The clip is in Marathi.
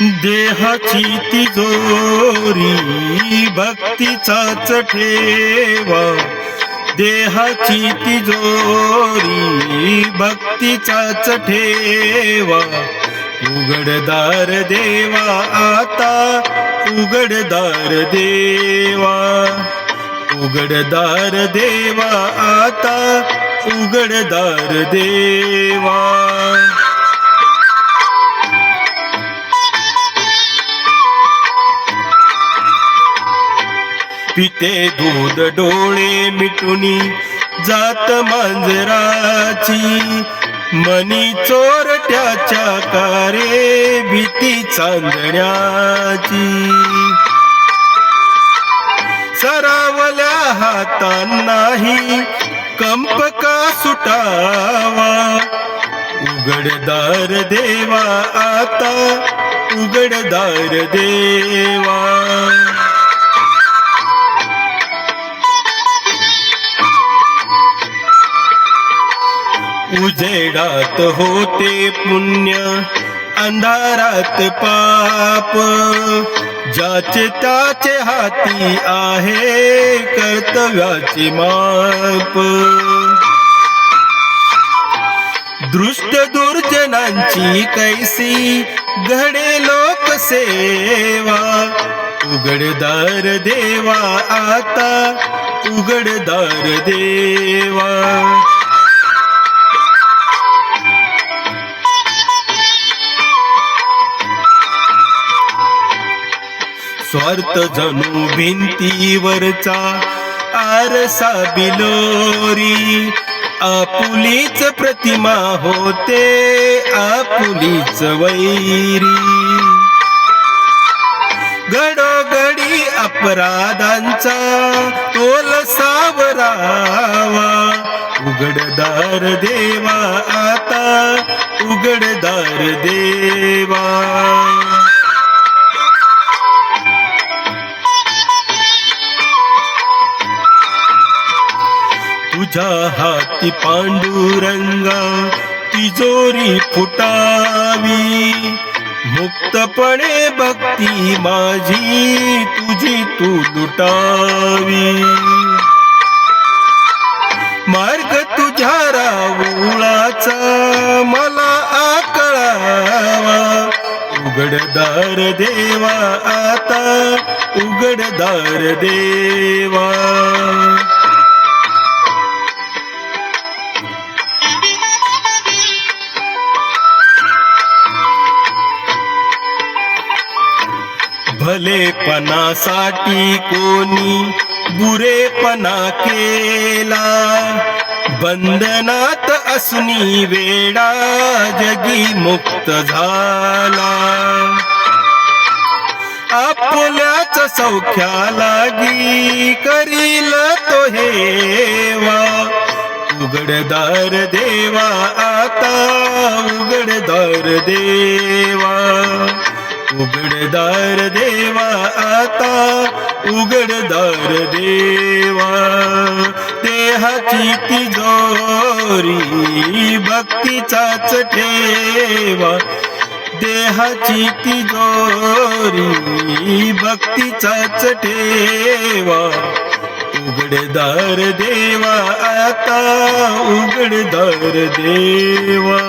देहाची तिजोरी भक्तीचाच ठेवा, देहाची तिजोरी भक्तीचाच ठेवा. उघडदार देवा आता, उघडदार देवा, उघडदार देवा आता, उघडदार देवा. पिते दूध डोळे मिटुनी जात मांजराची, मनी चोरट्याच्या कारे भीती चांदण्याची. सरावल्या हातांनाही कंप का सुटावा, उघडदार देवा आता, उघडदार देवा. उजेडात होते पुण्य, अंधारात पाप, ज्याचे त्याचे हाती आहे कर्तव्याचे माप. दृष्ट दुर्जनांची कैसी घडे लोकसेवा, उघडदार देवा आता, उघडदार देवा. स्वार्थ जणू भिंतीवरचा आरसा बिलोरी, आपुलीच प्रतिमा होते आपुलीच वैरी. घडोघडी अपराधांचा तोल सावरावा, उघडदार देवा आता, उघडदार देवा. तुझ्या हाती पांडुरंगा तिजोरी फुटावी, मुक्तपणे भक्ती माझी तुझी तू लुटावी. मार्ग तुझ्या रावुळाचा मला आकळावा, उघडदार देवा आता, उघडदार देवा. भलेपणासाठी कोणी बुरेपणा केला, बंधनात असुनी वेडा जगी मुक्त झाला. आपल्याच सौख्या लागी करील तो हेवा, उघडदार देवा आता, उघडदार देवा. उघडदार देवा आता, उघडदार देवा. देहाची तिजोरी भक्तीचाच ठेवा, देहाची तिजोरी भक्तीचाच ठेवा. उघडदार देवा आता, उघडदार देवा.